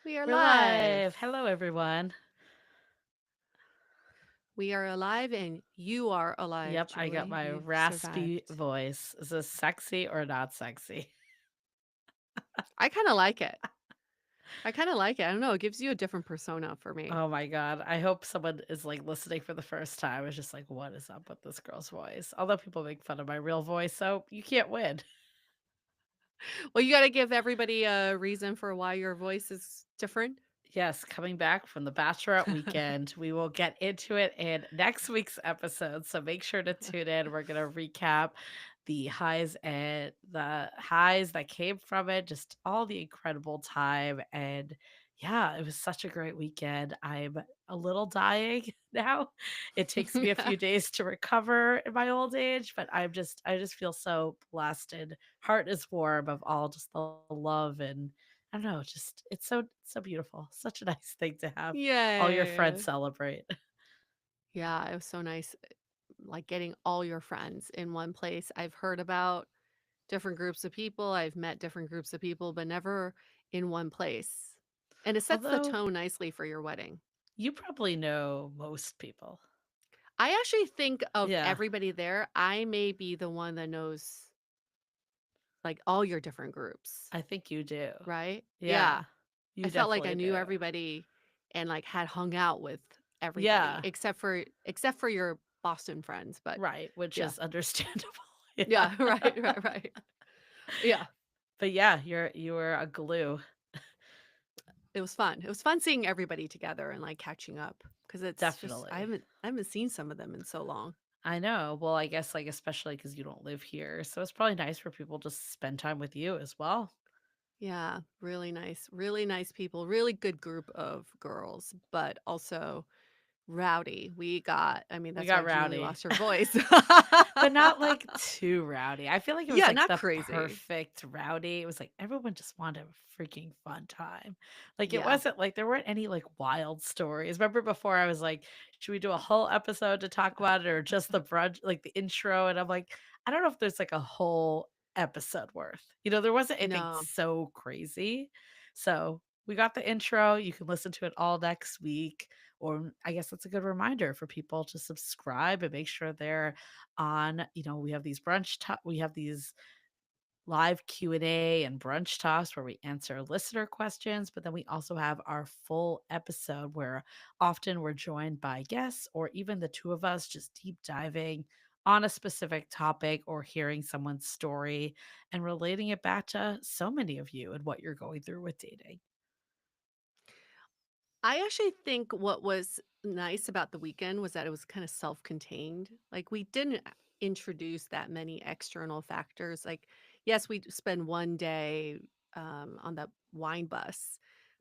We are We're live. live. Hello, everyone. We are alive and you are alive, Yep, I got Julie. my You raspy survived. voice. Is this sexy or not sexy? I kind of like it. I kind of like it. I don't know. It gives you a different persona for me. Oh my God. I hope someone is like listening for the first time. Is just like, what is up with this girl's voice? Although people make fun of my real voice, so you can't win. Well, you got to give everybody a reason for why your voice is different. Yes, coming back from the Bachelorette weekend, we will get into it in next week's episode. So make sure to tune in. We're going to recap the highs that came from it, just all the incredible time. And yeah, it was such a great weekend. I'm a little dying now. It takes me a few days to recover in my old age, but I just feel so blessed and heart is warm of all just the love and I don't know, just it's so beautiful. Such a nice thing to have all your Yeah. friends celebrate. Yeah, it was so nice. Like getting all your friends in one place. I've heard about different groups of people. I've met different groups of people, but never in one place. And it sets the Although tone nicely for your wedding. you probably know most people. I actually think of Yeah, everybody there, I may be the one that knows, like, all your different groups, I think you do. right? Yeah, Yeah. I you felt like I definitely knew do. everybody and, like, had hung out with everybody Yeah, except for your Boston friends, but right, which yeah. is understandable. Yeah. Yeah, right. Yeah. But yeah, you were a glue. It was fun. It was fun seeing everybody together and, like, catching up because it's just Definitely. I haven't seen some of them in so long. I know. Well, I guess like especially because you don't live here. So it's probably nice for people to spend time with you as well. Yeah, really nice people, really good group of girls, but also rowdy. I mean, We that's why got Julie rowdy. lost her voice. But not, like, too rowdy. I feel like it was, Yeah, like, not the crazy. perfect rowdy. It was, like, everyone just wanted a freaking fun time. Like, it Yeah. wasn't like there weren't any, like, wild stories. Remember before I was like, "Should we do a whole episode to talk about it or just the brunch like, the intro?" And I'm like, "I don't know if there's, like, a whole episode worth." There wasn't anything No. so crazy. So, we got the intro. You can listen to it all next week, or I guess that's a good reminder for people to subscribe and make sure they're on we have we have these live q&a and brunch talks where we answer listener questions, but then we also have our full episode where often we're joined by guests or even the two of us just deep diving on a specific topic or hearing someone's story and relating it back to so many of you and what you're going through with dating. I actually think what was nice about the weekend was that it was kind of self-contained. Like we didn't introduce that many external factors. Like, yes, we spend one day on that wine bus,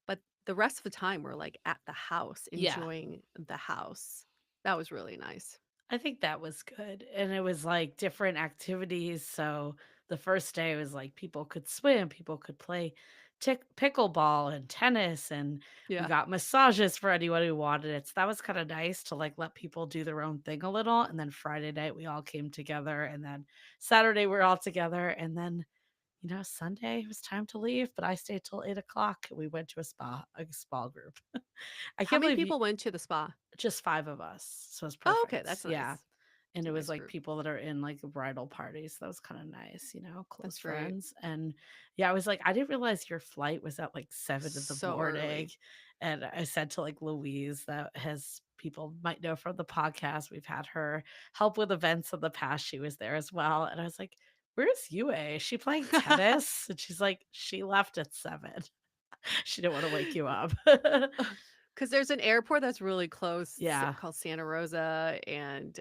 but the rest of the time we're like at the house, Yeah, enjoying the house. That was really nice. I think that was good, and it was, like, different activities, so the first day was, like, people could swim, people could play pickleball and tennis, and we Yeah. got massages for anyone who wanted it, so that was kinda nice to, like, let people do their own thing a little, and then Friday night, we all came together, and then Saturday, we're all together, and then, Sunday, it was time to leave, but I stayed till 8 o'clock. We went to a spa group. I How can't many believe you people went to the spa? just 5 of us, so it's Oh, okay, perfect. that's Yeah, nice. and It's it a was, nice like, group. people that are in, like, bridal parties, so that was kinda nice, close That's great. friends, and, yeah, I was like, "I didn't realize your flight was at, like, 7 in the So morning," early. and I said to, like, Louise that has people might know from the podcast, we've had her help with events in the past, she was there as well, and I was like, "Where's Yue? Is she playing tennis?" And she's like, "She left at 7." She didn't wanna wake you up. 'Cause there's an airport that's really close, Yeah. called Santa Rosa, and,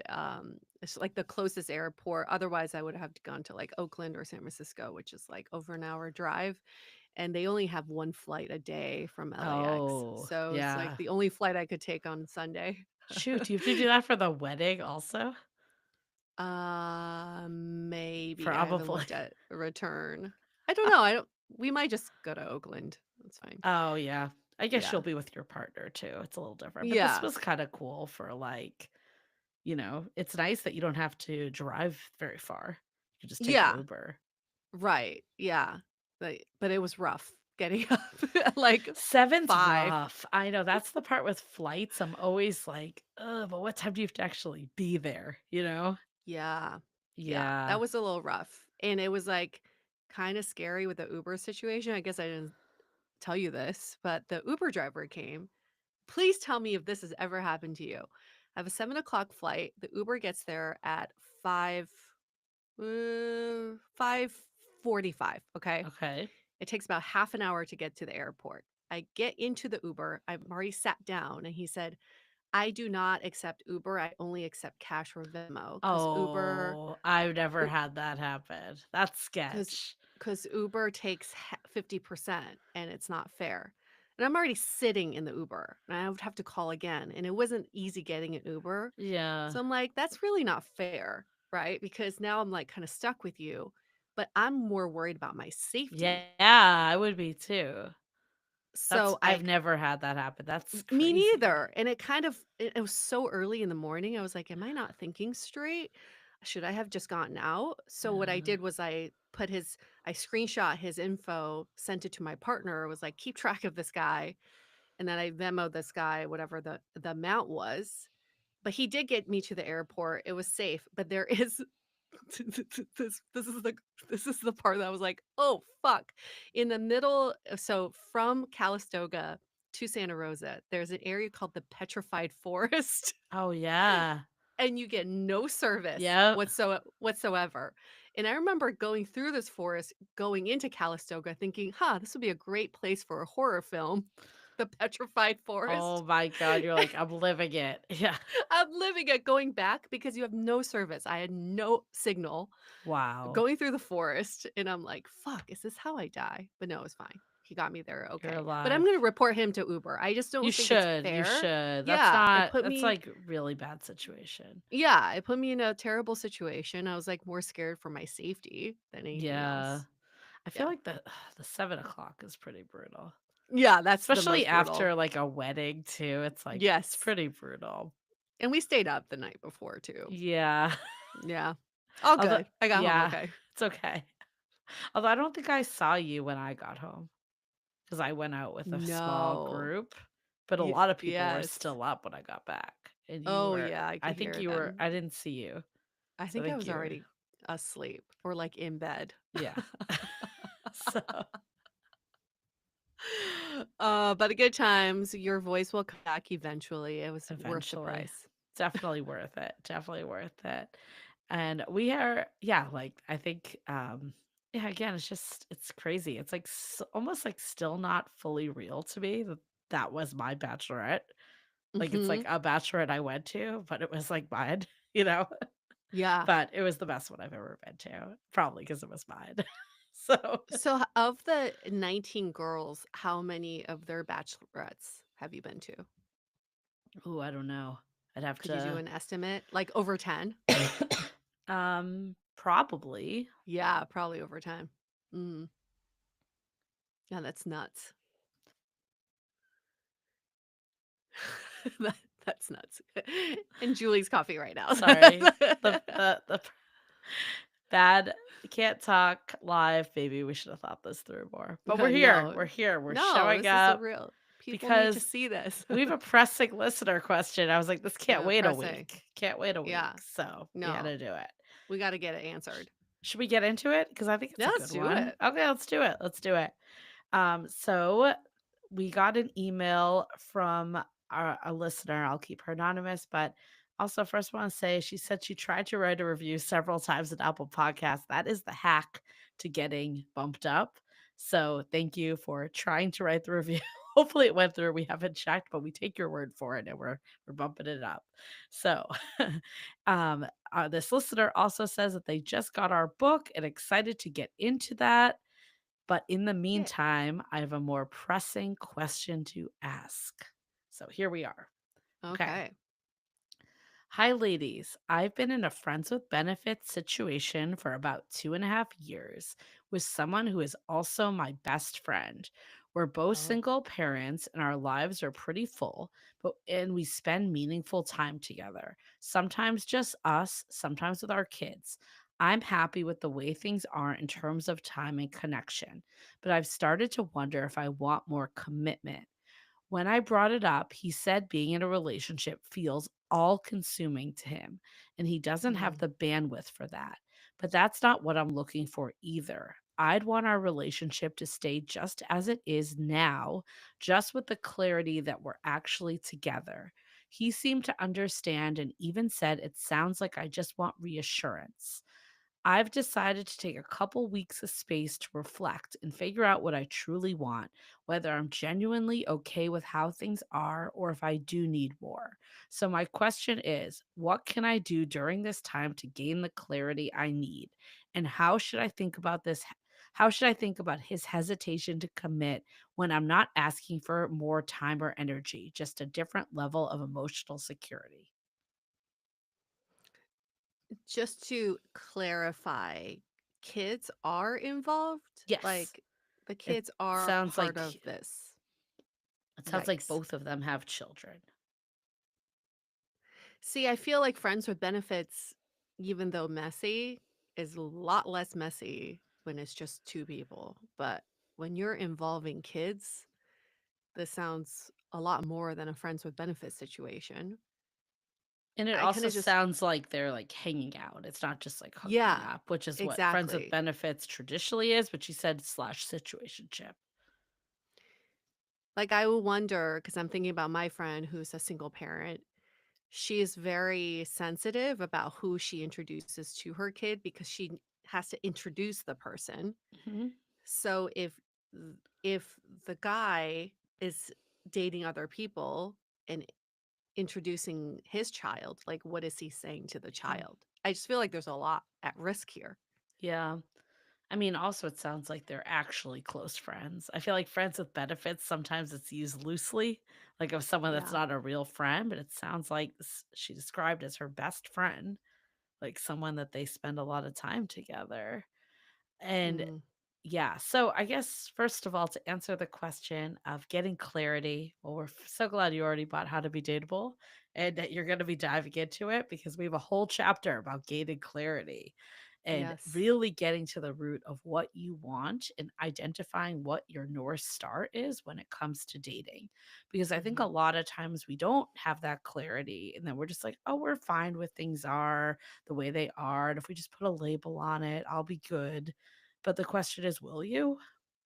it's, like, the closest airport. Otherwise, I would have to gone to, like, Oakland or San Francisco, which is, like, over an hour drive, and they only have 1 flight a day from LAX, Oh, so it's, like, yeah. the only flight I could take on Sunday. Shoot, do you have to do that for the wedding also? Maybe. I haven't Probably. looked at the return. I don't know, I don't we might just go to Oakland. That's fine. Oh, yeah. I guess Yeah. you'll be with your partner too. It's a little different, but this Yeah. was kinda cool for, like, it's nice that you don't have to drive very far. You can just take an Yeah. Uber. Right, yeah, but it was rough. getting up at, like, 7's 5. rough. I know, that's the part with flights, I'm always like, "Ugh, but what time do you have to actually be there?" You know? Yeah. Yeah, Yeah. that was a little rough, and it was, like, kinda scary with the Uber situation. I guess I didn't tell you this, but the Uber driver came. Please tell me if this has ever happened to you. I have a 7 o'clock flight. The Uber gets there at 5:45, okay? Okay. It takes about half an hour to get to the airport. I get into the Uber. I'm already sat down, and he said, "I do not accept Uber. I only accept cash or Venmo because Uber Oh, I've never had that happen. That's because sketch. because Uber takes 50% and it's not fair." And I'm already sitting in the Uber, and I would have to call again, and it wasn't easy getting an Uber. Yeah. So I'm like, "That's really not fair," right? Because now I'm, like, kinda stuck with you, but I'm more worried about my Yeah, safety. I would be too. That's So I I've never had that happen. That's Me crazy. neither, and it was so early in the morning, I was like, "Am I not thinking straight? Should I have just gotten out?" So what I Yeah. did was I screenshot his info, sent it to my partner, was like, "Keep track of this guy," and then I Venmoed this guy whatever the amount was, but he did get me to the airport, it was safe, but there is this is the part that I was like, "Oh, fuck." In the middle so from Calistoga to Santa Rosa, there's an area called the Petrified Forest, Oh, yeah. and you get no service Yep. whatsoever. And I remember going through this forest, going into Calistoga, thinking, "Huh, this would be a great place for a horror film, the Petrified Oh Forest." my god, you're like, "I'm living it." Yeah. I'm living it going back because you have no service. I had no signal. Wow. Going through the forest, and I'm like, "Fuck, is this how I die?" But no, it's fine. He got me there You're okay. But I'm alive. gonna report him to Uber. I just You don't think it's should, you fair. should. That's Yeah, not that's, like, really bad situation. it put me in a terrible situation. I was, like, more scared for my safety than anything Yeah. else. I feel Yeah. like the 7 o'clock is pretty brutal. Yeah, that's the Especially most brutal. after, like, a wedding too, it's Yes. pretty brutal. And we stayed up the night before too. Yeah. Yeah. All Although good. I got home yeah, okay. it's okay. Although I don't think I saw you when I got home because I went out with a small No. group, but a lot of people were Yes. still up when I got back, and you Oh, were yeah, I I could think hear you were them. I didn't see you, I so I think I think was you were already asleep or, like, in bed. yeah. So But good times, your voice will come back eventually, it was worth the eventually. price. Definitely worth it, definitely worth it. And we are yeah, like, I think, yeah, again, it's crazy. It's, like, almost, like, still not fully real to me that that was my bachelorette. Like, it's, like, Mhm. a bachelorette I went to, but it was, like, mine, you know? Yeah. But it was the best one I've ever been to, probably because it was mine. So, So, of the 19 girls, how many of their bachelorettes have you been to? ooh, I don't know. I'd have Could you do to an estimate? Like, over 10? probably. Yeah, probably over 10. Mm. Yeah, that's nuts. That that's nuts. And Julie's coffee right now. Sorry. The bad can't talk live, baby. We should have thought this through more. But we're here. No. We're here. We're No, showing this is a up real people need to because see this. we have a pressing listener question. I was like, this can't wait a Pressing. week. Can't wait a Yeah. week. So we had No. to do it. We gotta get it answered. Should we get into it? Because I think it's Yeah, a let's good do one. it. Okay, let's do it. Let's do it. So we got an email from a listener. I'll keep her anonymous, but also first want to say she said she tried to write a review several times at Apple Podcasts. That is the hack to getting bumped up. So thank you for trying to write the review. Hopefully it went through. We haven't checked, but we take your word for it and we're bumping it up. So this listener also says that they just got our book and excited to get into that. But in the Yeah. meantime, I have a more pressing question to ask. So here we are. Okay. Okay. Hi, ladies. I've been in a friends with benefits situation for about 2.5 years with someone who is also my best friend. We're both Oh. single parents and our lives are pretty full, and we spend meaningful time together. Sometimes just us, sometimes with our kids. I'm happy with the way things are in terms of time and connection, but I've started to wonder if I want more commitment. When I brought it up, he said being in a relationship feels all consuming to him, and he doesn't have Mm. the bandwidth for that. But that's not what I'm looking for either. I'd want our relationship to stay just as it is now, just with the clarity that we're actually together. He seemed to understand and even said it sounds like I just want reassurance. I've decided to take a couple weeks of space to reflect and figure out what I truly want, whether I'm genuinely okay with how things are or if I do need more. So, my question is, what can I do during this time to gain the clarity I need? And how should I think about this? How should I think about his hesitation to commit when I'm not asking for more time or energy, just a different level of emotional security? Just to clarify, kids are involved? Yes, Like, the it kids are sounds part like of this? Yikes. both of them have children. See, I feel like friends with benefits, even though messy, is a lot less messy when it's just 2 people, but when you're involving kids, this sounds a lot more than a friends with benefits situation. And it I also kinda just sounds like they're, like, hanging out. It's not just, like, hooking Yeah, up, which is what friends with exactly. benefits traditionally is, but she said slash situationship. Like, I would wonder, because 'cause I'm thinking about my friend who's a single parent. She is very sensitive about who she introduces to her kid because she has to introduce the person. Mhm. So if the guy is dating other people and introducing his child, like, what is he saying to the Mm. child? I just feel like there's a lot at risk here. Yeah. I mean, also, it sounds like they're actually close friends. I feel like friends with benefits, sometimes it's used loosely, like of someone that's Yeah. not a real friend, but it sounds like she described as her best friend, like someone that they spend a lot of time together. And Mm, yeah, so I guess first of all, to answer the question of getting clarity, well, we're so glad you already bought How to Be Dateable and that you're going to be diving into it because we have a whole chapter about gaining clarity and yes. really getting to the root of what you want and identifying what your North Star is when it comes to dating. Because I think a Mhm. lot of times we don't have that clarity and then we're just like, oh, we're fine with things are the way they are. And if we just put a label on it, I'll be good, but the question is, will you?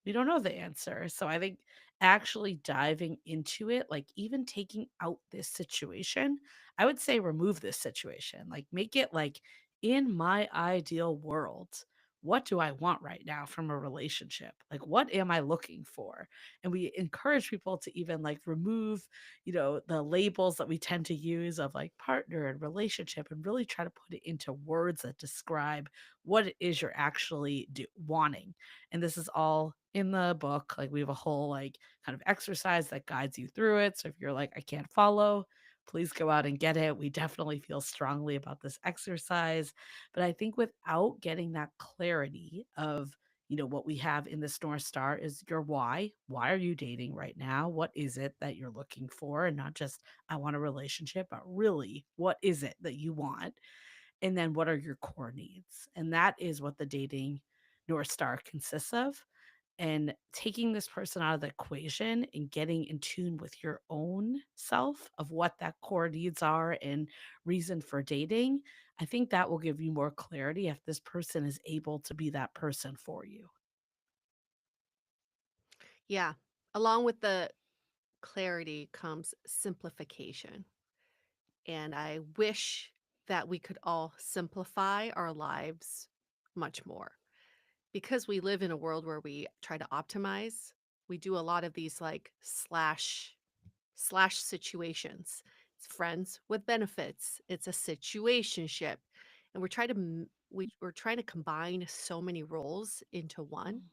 We don't know the answer. So I think actually diving into it, like even taking out this situation, I would say remove this situation. Like make it like in my ideal world, what do I want right now from a relationship? Like what am I looking for? And we encourage people to even like remove, the labels that we tend to use of like partner and relationship and really try to put it into words that describe what it is you're actually wanting. And this is all in the book. Like we have a whole like kind of exercise that guides you through it. So if you're like, I can't follow, please go out and get it. We definitely feel strongly about this exercise. But I think without getting that clarity of, what we have in this North Star is your why. Why are you dating right now? What is it that you're looking for? And not just, I want a relationship, but really, what is it that you want? And then what are your core needs? And that is what the dating North Star consists of. And taking this person out of the equation and getting in tune with your own self of what that core needs are and reason for dating, I think that will give you more clarity if this person is able to be that person for you. Yeah. Along with the clarity comes simplification. And I wish that we could all simplify our lives much more. Because we live in a world where we try to optimize, we do a lot of these like slash situations. It's friends with benefits. It's a situationship. And we're trying to combine so many roles into one.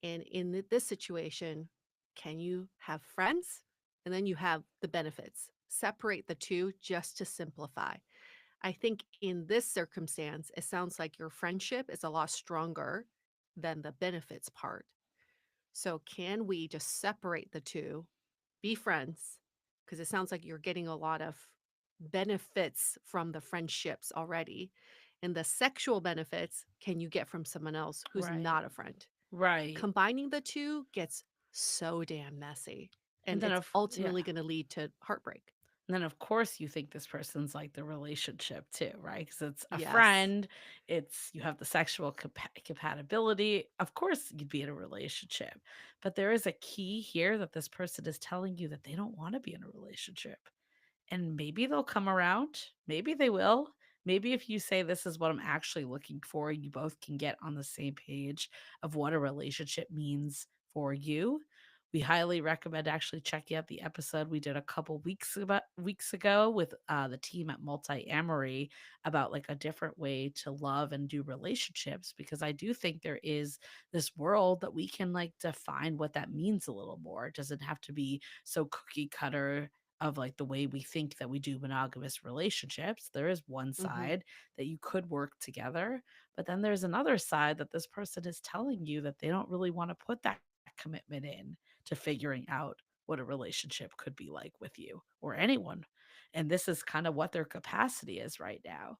And in this situation, can you have friends? And then you have the benefits. Separate the two just to simplify. I think in this circumstance, it sounds like your friendship is a lot stronger than the benefits part. So, can we just separate the two, be friends? Because it sounds like you're getting a lot of benefits from the friendships already. and the sexual benefits can you get from someone else who's Right. not a friend. Right. Combining the 2 gets so damn messy, And and then it's of yeah. ultimately gonna lead to heartbreak. And then, of course, you think this person's like the relationship too, right? Because it's a Yes. friend, it's you have the sexual compatibility. Of course, you'd be in a relationship. But there is a key here that this person is telling you that they don't want to be in a relationship. And maybe they'll come around. Maybe they will. Maybe if you say, "This is what I'm actually looking for," you both can get on the same page of what a relationship means for you. We highly recommend actually checking out the episode we did a couple weeks ago with the team at Multi Amory about like a different way to love and do relationships, because I do think there is this world that we can like define what that means a little more. It doesn't have to be so cookie cutter of like the way we think that we do monogamous relationships. There is one Mhm. side that you could work together, but then there's another side that this person is telling you that they don't really want to put that commitment in to figuring out what a relationship could be like with you or anyone. And this is kind of what their capacity is right now.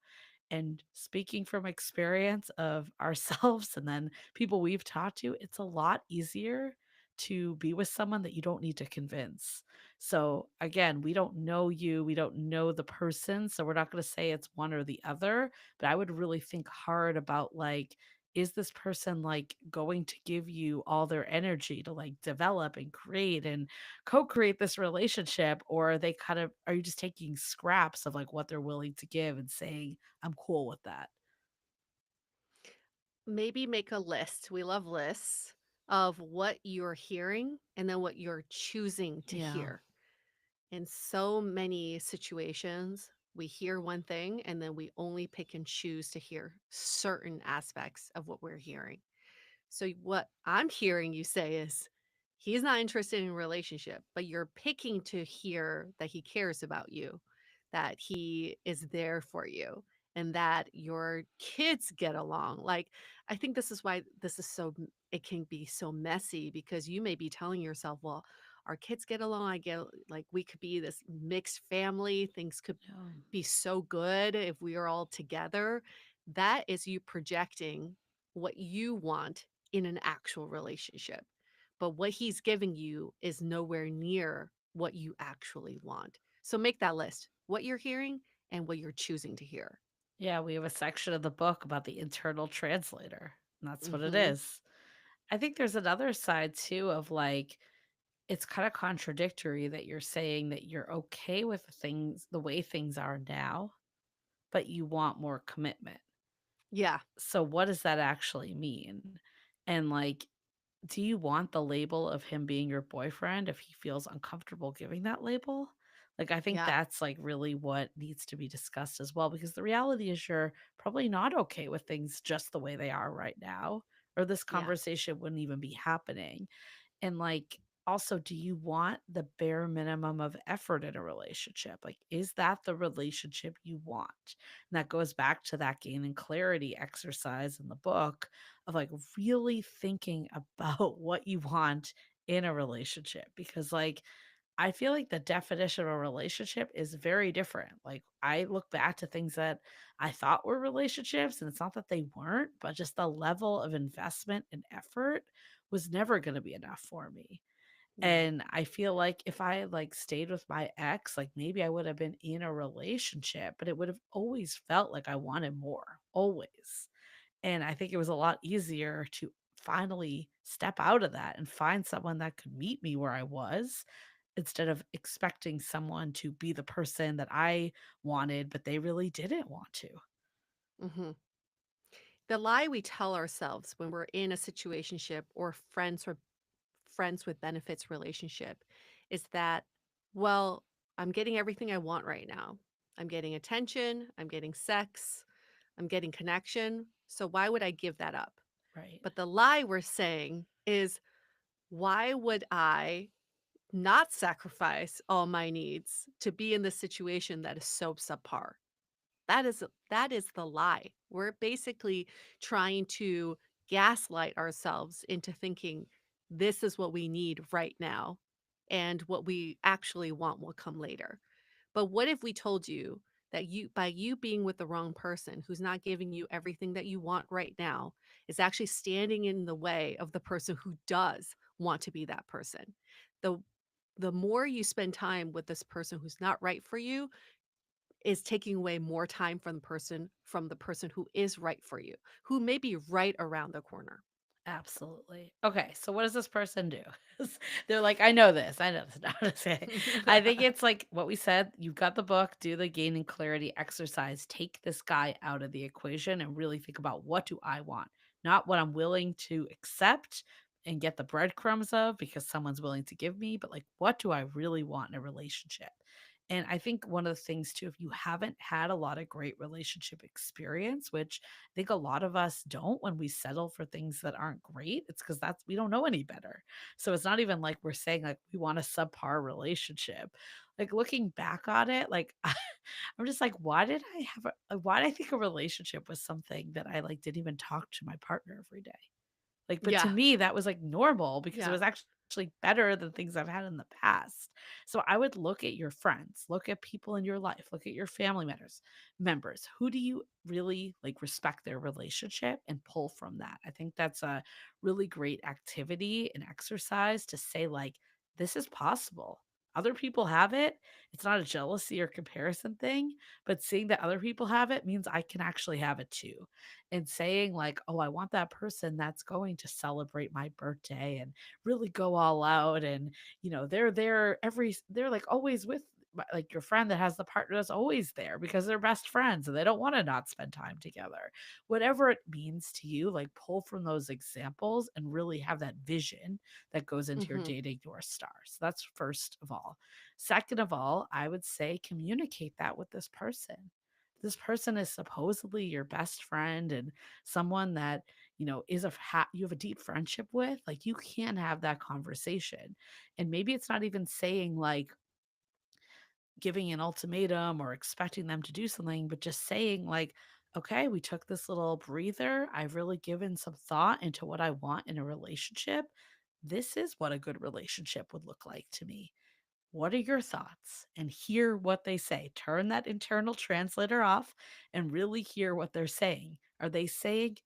And speaking from experience of ourselves and then people we've talked to, it's a lot easier to be with someone that you don't need to convince. So again, we don't know you, we don't know the person, so we're not going to say it's one or the other, but I would really think hard about like, is this person like going to give you all their energy to like develop and create and co-create this relationship, or are they kind of, are you just taking scraps of like what they're willing to give and saying I'm cool with that? Maybe make a list, we love lists, of what you're hearing and then what you're choosing to Yeah. hear. In so many situations, we hear one thing and then we only pick and choose to hear certain aspects of what we're hearing. So what I'm hearing you say is he's not interested in a relationship, but you're picking to hear that he cares about you, that he is there for you, and that your kids get along. Like, I think this is why this is so it can be so messy because you may be telling yourself, well, our kids get along. I get like we could be this mixed family. Things could Yeah. be so good if we are all together. That is you projecting what you want in an actual relationship. But what he's giving you is nowhere near what you actually want. So make that list. What you're hearing and what you're choosing to hear. Yeah, we have a section of the book about the internal translator, and that's what it Mhm. is. I think there's another side too of like, it's kind of contradictory that you're saying that you're okay with things the way things are now, but you want more commitment. Yeah. So what does that actually mean? And like, do you want the label of him being your boyfriend if he feels uncomfortable giving that label? Like, I think Yeah. that's like really what needs to be discussed as well, because the reality is you're probably not okay with things just the way they are right now, or this Yeah. conversation wouldn't even be happening. And like, also, do you want the bare minimum of effort in a relationship? Like, is that the relationship you want? And that goes back to that gain and clarity exercise in the book of like really thinking about what you want in a relationship. Because, like, I feel like the definition of a relationship is very different. Like, I look back to things that I thought were relationships, and it's not that they weren't, but just the level of investment and effort was never going to be enough for me. Right. And I feel like if I had, like, stayed with my ex, like, maybe I would have been in a relationship, but it would have always felt like I wanted more, always. And I think it was a lot easier to finally step out of that and find someone that could meet me where I was, instead of expecting someone to be the person that I wanted, but they really didn't want to. Mhm. The lie we tell ourselves when we're in a situationship or friends with benefits relationship is that, well, I'm getting everything I want right now. I'm getting attention, I'm getting sex, I'm getting connection. So why would I give that up? Right. But the lie we're saying is, why would I not sacrifice all my needs to be in this situation that is so subpar? That is the lie. We're basically trying to gaslight ourselves into thinking this is what we need right now, and what we actually want will come later. But what if we told you that you by you being with the wrong person who's not giving you everything that you want right now is actually standing in the way of the person who does want to be that person. The the more you spend time with this person who's not right for you is taking away more time from the person who is right for you, who may be right around the corner. Absolutely. Okay, so what does this person do? They're like, I know this. I know this. No, I'm just kidding. I think it's like what we said. You've got the book, do the gaining clarity exercise. Take this guy out of the equation and really think about what do I want, not what I'm willing to accept and get the breadcrumbs of because someone's willing to give me, but like, what do I really want in a relationship? And I think one of the things too, if you haven't had a lot of great relationship experience, which I think a lot of us don't when we settle for things that aren't great. It's because that's we don't know any better. So it's not even like we're saying like we want a subpar relationship. Like looking back on it, like I'm just like, why did I think a relationship was something that I like didn't even talk to my partner every day? Like, but to Yeah, me, that was, like, normal because it yeah. was actually better than things I've had in the past. So I would look at your friends, look at people in your life, look at your family members. Who do you really, like, respect their relationship and pull from that? I think that's a really great activity and exercise to say, like, "This is possible. Other people have it." It's not a jealousy or comparison thing, but seeing that other people have it means I can actually have it too and saying like, "Oh, I want that person that's going to celebrate my birthday and really go all out and, they're there they're like always with like your friend that has the partner that's always there because they're best friends and they don't want to not spend time together." Whatever it means to you, like pull from those examples and really have that vision that goes into your Mhm. dating North Star. So that's first of all. Second of all, I would say communicate that with this person. This person is supposedly your best friend and someone that is you have a deep friendship with. Like you can have that conversation, and maybe it's not even saying like giving an ultimatum or expecting them to do something, but just saying like, okay, we took this little breather, I've really given some thought into what I want in a relationship. This is what a good relationship would look like to me. What are your thoughts? And hear what they say. Turn that internal translator off and really hear what they're saying. Are they saying,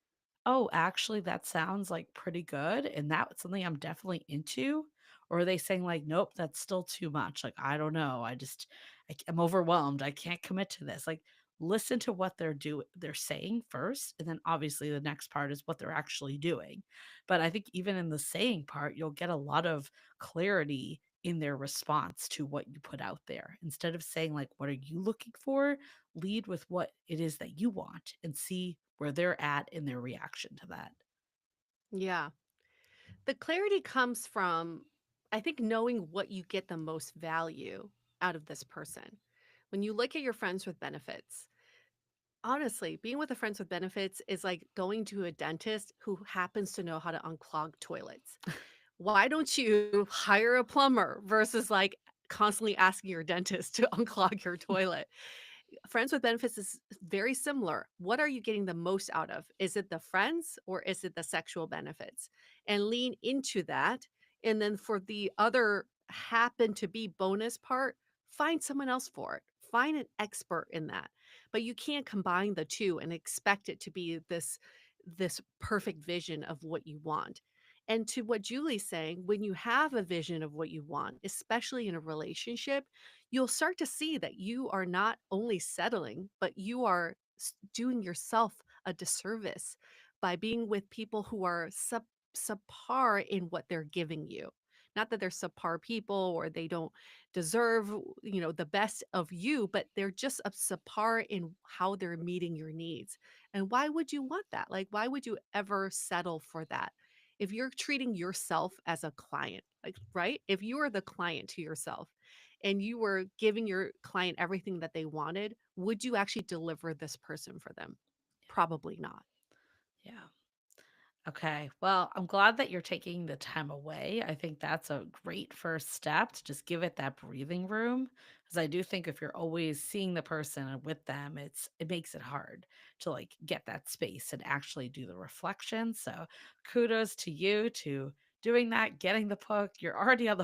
"Oh, actually, that sounds like pretty good, and that's something I'm definitely into"? Or are they saying, like, "Nope, that's still too much. Like, I don't know. I'm overwhelmed. I can't commit to this." Like, listen to what they're saying first, and then obviously the next part is what they're actually doing. But I think even in the saying part, you'll get a lot of clarity in their response to what you put out there. Instead of saying like, "What are you looking for?" Lead with what it is that you want and see where they're at in their reaction to that. Yeah. The clarity comes from, I think, knowing what you get the most value out of this person. When you look at your friends with benefits, honestly, being with a friends with benefits is like going to a dentist who happens to know how to unclog toilets. Why don't you hire a plumber versus like constantly asking your dentist to unclog your toilet? Friends with benefits is very similar. What are you getting the most out of? Is it the friends or is it the sexual benefits? And lean into that. And then for the other happen to be bonus part, find someone else for it. Find an expert in that. But you can't combine the two and expect it to be this perfect vision of what you want. And to what Julie's saying, when you have a vision of what you want, especially in a relationship, you'll start to see that you are not only settling, but you are doing yourself a disservice by being with people who are subpar in what they're giving you. Not that they're subpar people or they don't deserve, the best of you, but they're just a subpar in how they're meeting your needs. And why would you want that? Like, why would you ever settle for that? If you're treating yourself as a client, like, right? If you are the client to yourself, and you were giving your client everything that they wanted, would you actually deliver this person for them? Probably not. Yeah. Okay. Well, I'm glad that you're taking the time away. I think that's a great first step to just give it that breathing room. Because I do think if you're always seeing the person and with them, it makes it hard to like get that space and actually do the reflection. So kudos to you to doing that, getting the book. You're already on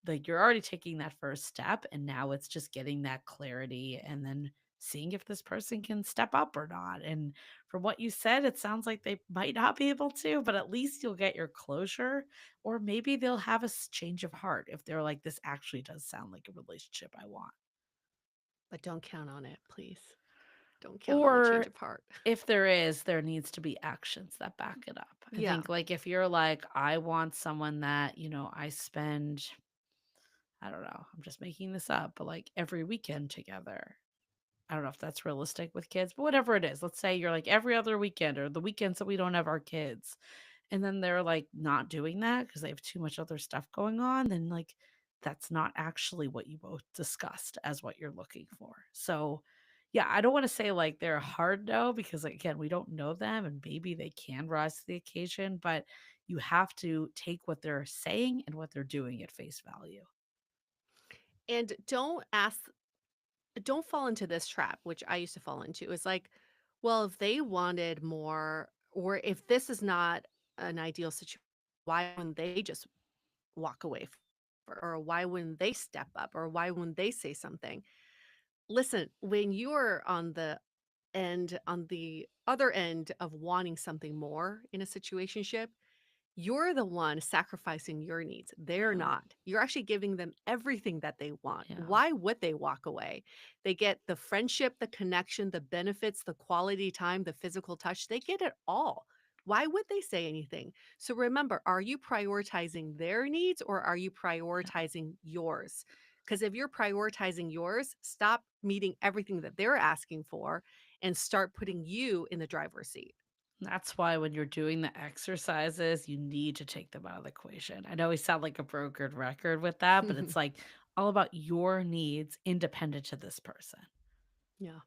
like you're already taking that first step, and now it's just getting that clarity and then seeing if this person can step up or not. And from what you said, it sounds like they might not be able to, but at least you'll get your closure. Or maybe they'll have a change of heart if they're like, this actually does sound like a relationship I want. But don't count on it, please. Don't count on the change Or of heart. if there is, there needs to be actions that back it up. I Yeah, think, like, if you're like, I want someone that, I spend, I don't know, I'm just making this up, but like every weekend together. I don't know if that's realistic with kids, but whatever it is, let's say you're like every other weekend or the weekends that we don't have our kids. And then they're like not doing that because they have too much other stuff going on. Then, like, that's not actually what you both discussed as what you're looking for. So, yeah, I don't want to say like they're a hard no because, like, again, we don't know them and maybe they can rise to the occasion, but you have to take what they're saying and what they're doing at face value. and don't fall into this trap, which I used to fall into. Is like, well, if they wanted more, or if this is not an ideal situation, why wouldn't they just walk away or why wouldn't they step up or why wouldn't they say something? Listen, when you are on the other end of wanting something more in a situationship, you're the one sacrificing your needs. They're Yeah. not. You're actually giving them everything that they want. Yeah. Why would they walk away? They get the friendship, the connection, the benefits, the quality time, the physical touch. They get it all. Why would they say anything? So remember, are you prioritizing their needs or are you prioritizing yours? Because if you're prioritizing yours, stop meeting everything that they're asking for and start putting you in the driver's seat. That's why when you're doing the exercises, you need to take them out of the equation. I know we sound like a brokered record with that, but it's like all about your needs independent to this person. Yeah.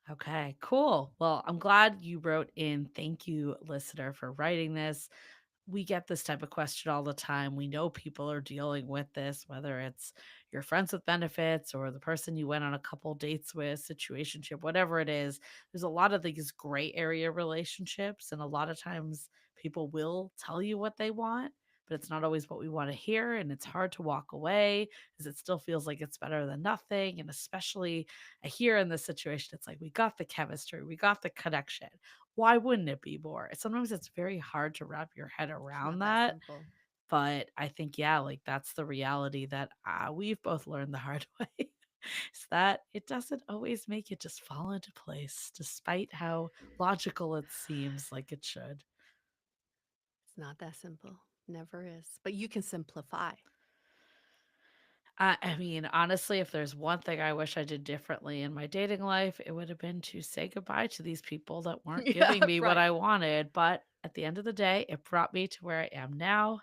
Okay, cool. Well, I'm glad you wrote in. Thank you, listener, for writing this. We get this type of question all the time. We know people are dealing with this, whether it's your friends with benefits or the person you went on a couple dates with, situationship, whatever it is. There's a lot of these gray area relationships, and a lot of times people will tell you what they want, but it's not always what we want to hear. And it's hard to walk away because it still feels like it's better than nothing. And especially, I hear in this situation, it's like we got the chemistry, we got the connection, why wouldn't it be more? Sometimes it's very hard to wrap your head It's around not that that, simple. but I think, yeah, like, that's the reality that, we've both learned the hard way, is that it doesn't always make it just fall into place despite how logical it seems like it should. It's not that simple. Never is. But you can simplify. I mean, honestly, if there's one thing I wish I did differently in my dating life, it would have been to say goodbye to these people that weren't Yeah, giving me what right. I wanted. But at the end of the day, it brought me to where I am now,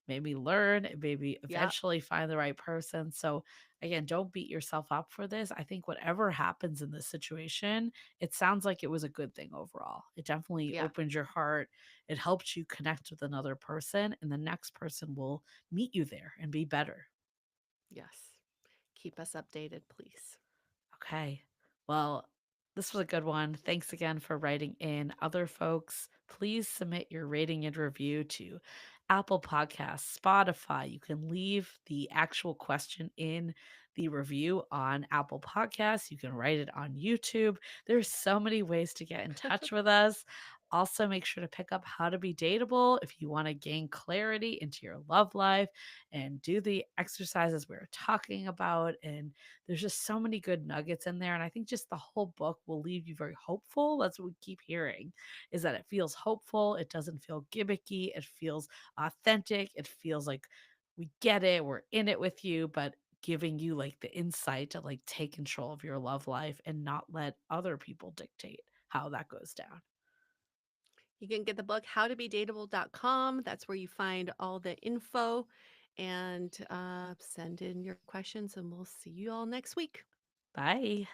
made me learn, it made me Yeah, eventually find the right person. So, again, don't beat yourself up for this. I think whatever happens in this situation, it sounds like it was a good thing overall. It definitely yeah, opened your heart, it helped you connect with another person, and the next person will meet you there and be better. yes. Keep us updated, please. Okay. Well, this was a good one. Thanks again for writing in. Other folks, please submit your rating and review to Apple Podcasts, Spotify. You can leave the actual question in the review on Apple Podcasts. You can write it on YouTube. There's so many ways to get in touch with us. Also, make sure to pick up How to Be Dateable if you want to gain clarity into your love life and do the exercises we were talking about. And there's just so many good nuggets in there, and I think just the whole book will leave you very hopeful. That's what we keep hearing, is that it feels hopeful, it doesn't feel gimmicky, it feels authentic, it feels like we get it, we're in it with you, but giving you like the insight to like take control of your love life and not let other people dictate how that goes down. You can get the book howtobedateable.com. That's where you find all the info and send in your questions, and we'll see you all next week. Bye.